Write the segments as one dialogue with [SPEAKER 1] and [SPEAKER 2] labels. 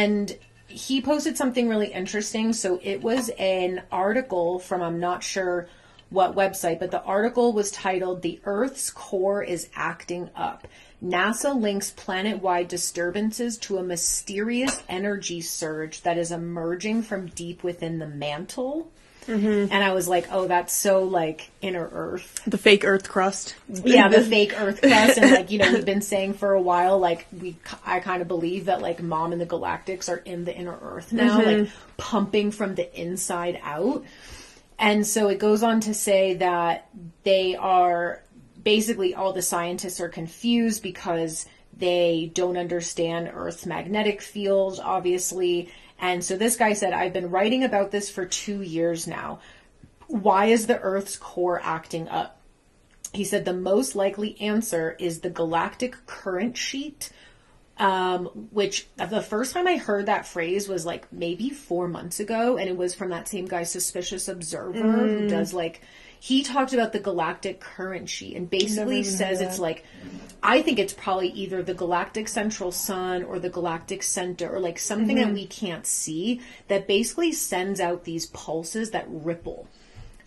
[SPEAKER 1] And he posted something really interesting. So it was an article from, I'm not sure what website, but the article was titled, "The Earth's Core is Acting Up. NASA links planet-wide disturbances to a mysterious energy surge that is emerging from deep within the mantle." Mm-hmm. And I was like, oh, that's so like inner Earth.
[SPEAKER 2] The fake Earth crust.
[SPEAKER 1] Yeah, the fake Earth crust. And like, you know, we've been saying for a while, like I kind of believe that like Mom and the Galactics are in the inner Earth now, like pumping from the inside out. And so it goes on to say that they are basically, all the scientists are confused because they don't understand Earth's magnetic field, obviously. And so this guy said, "I've been writing about this for 2 years now. Why is the Earth's core acting up?" He said the most likely answer is the galactic current sheet, which the first time I heard that phrase was like maybe 4 months ago. And it was from that same guy, Suspicious Observer, who does like, he talked about the galactic current sheet and basically says it's like, I think it's probably either the galactic central sun or the galactic center or like something that we can't see that basically sends out these pulses that ripple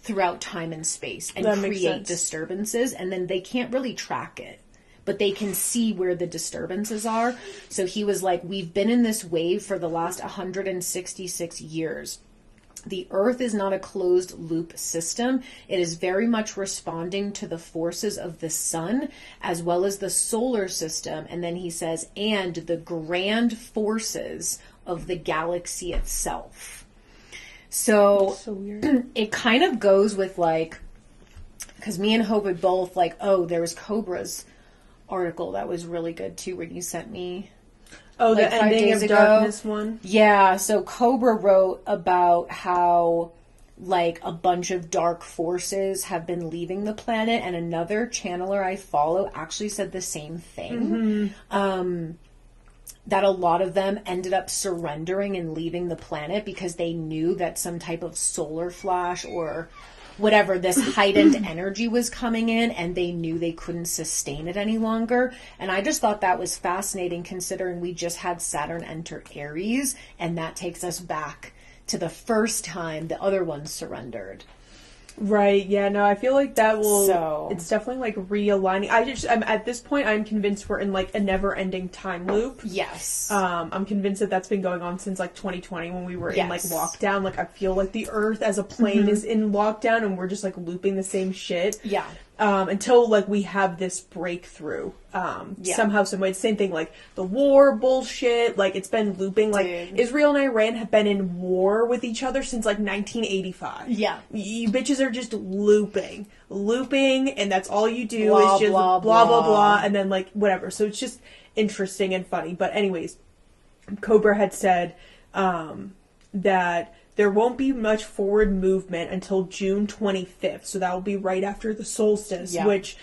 [SPEAKER 1] throughout time and space and create disturbances. And then they can't really track it, but they can see where the disturbances are. So he was like, we've been in this wave for the last 166 years. The Earth is not a closed loop system. It is very much responding to the forces of the sun as well as the solar system. And then he says, and the grand forces of the galaxy itself. So weird. It kind of goes with like, because me and Hope had both like, oh, there was Cobra's article that was really good too, where you sent me.
[SPEAKER 2] Oh, like the ending of darkness one?
[SPEAKER 1] Yeah, so Cobra wrote about how, like, a bunch of dark forces have been leaving the planet, and another channeler I follow actually said the same thing. That a lot of them ended up surrendering and leaving the planet because they knew that some type of solar flash or whatever, this heightened energy was coming in, and they knew they couldn't sustain it any longer. And I just thought that was fascinating, considering we just had Saturn enter Aries, and that takes us back to the first time the other ones surrendered.
[SPEAKER 2] Right, yeah, no, I feel like that will, it's definitely like realigning. I'm at this point, I'm convinced we're in like a never-ending time loop.
[SPEAKER 1] Yes.
[SPEAKER 2] I'm convinced that that's been going on since like 2020 when we were in like lockdown. Like, I feel like the Earth as a plane is in lockdown and we're just like looping the same shit.
[SPEAKER 1] Yeah.
[SPEAKER 2] Until like we have this breakthrough. Somehow, some way. Same thing, like the war bullshit, like it's been looping. Like Israel and Iran have been in war with each other since like 1985. Yeah. You bitches are just looping, and that's all you do is just blah, blah, and then like whatever. So it's just interesting and funny. But anyways, Cobra had said, that there won't be much forward movement until June 25th. So that will be right after the solstice, which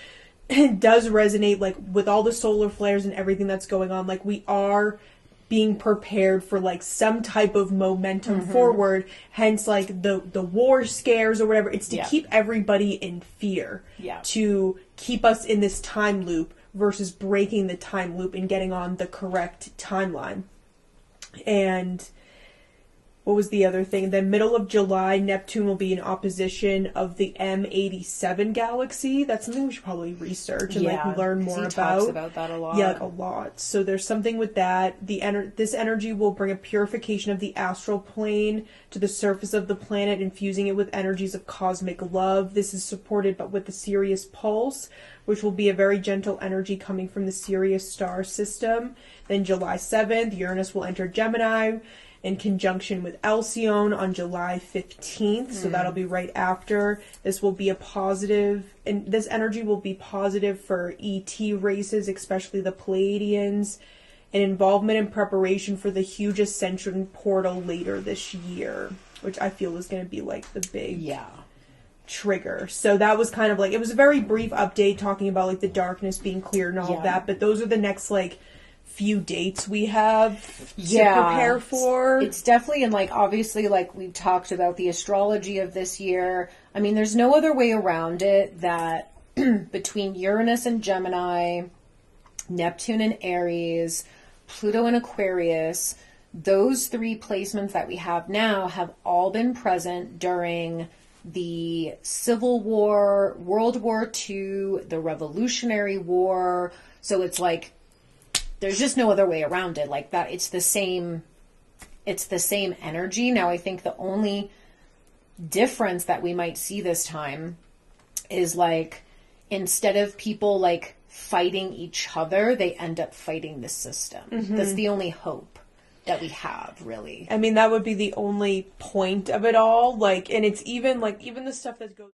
[SPEAKER 2] does resonate like with all the solar flares and everything that's going on. Like, we are being prepared for like some type of momentum forward, hence like the war scares or whatever. It's to keep everybody in fear, to keep us in this time loop versus breaking the time loop and getting on the correct timeline. And what was the other thing? The middle of July, Neptune will be in opposition of the M87 galaxy. That's something we should probably research and like learn more about.
[SPEAKER 1] He talks about that a lot.
[SPEAKER 2] Yeah, like a lot. So there's something with that. This energy will bring a purification of the astral plane to the surface of the planet, infusing it with energies of cosmic love. This is supported but with the Sirius pulse, which will be a very gentle energy coming from the Sirius star system. Then July 7th, Uranus will enter Gemini in conjunction with Alcyone on July 15th. So that'll be right after. This will be a positive, and this energy will be positive for ET races, especially the Pleiadians, and involvement and preparation for the huge Ascension portal later this year, which I feel is going to be like the big trigger. So that was kind of like, it was a very brief update talking about like the darkness being cleared and all of that, but those are the next like few dates we have to prepare for.
[SPEAKER 1] It's definitely, and like obviously like we've talked about the astrology of this year. I mean, there's no other way around it that between Uranus and Gemini, Neptune and Aries, Pluto and Aquarius, those three placements that we have now have all been present during the Civil War, World War II, the Revolutionary War. So it's like, there's just no other way around it. Like that, it's the same energy. Now, I think the only difference that we might see this time is like, instead of people like fighting each other, they end up fighting the system. That's the only hope that we have, really.
[SPEAKER 2] I mean, that would be the only point of it all. Like, and it's even like, even the stuff that goes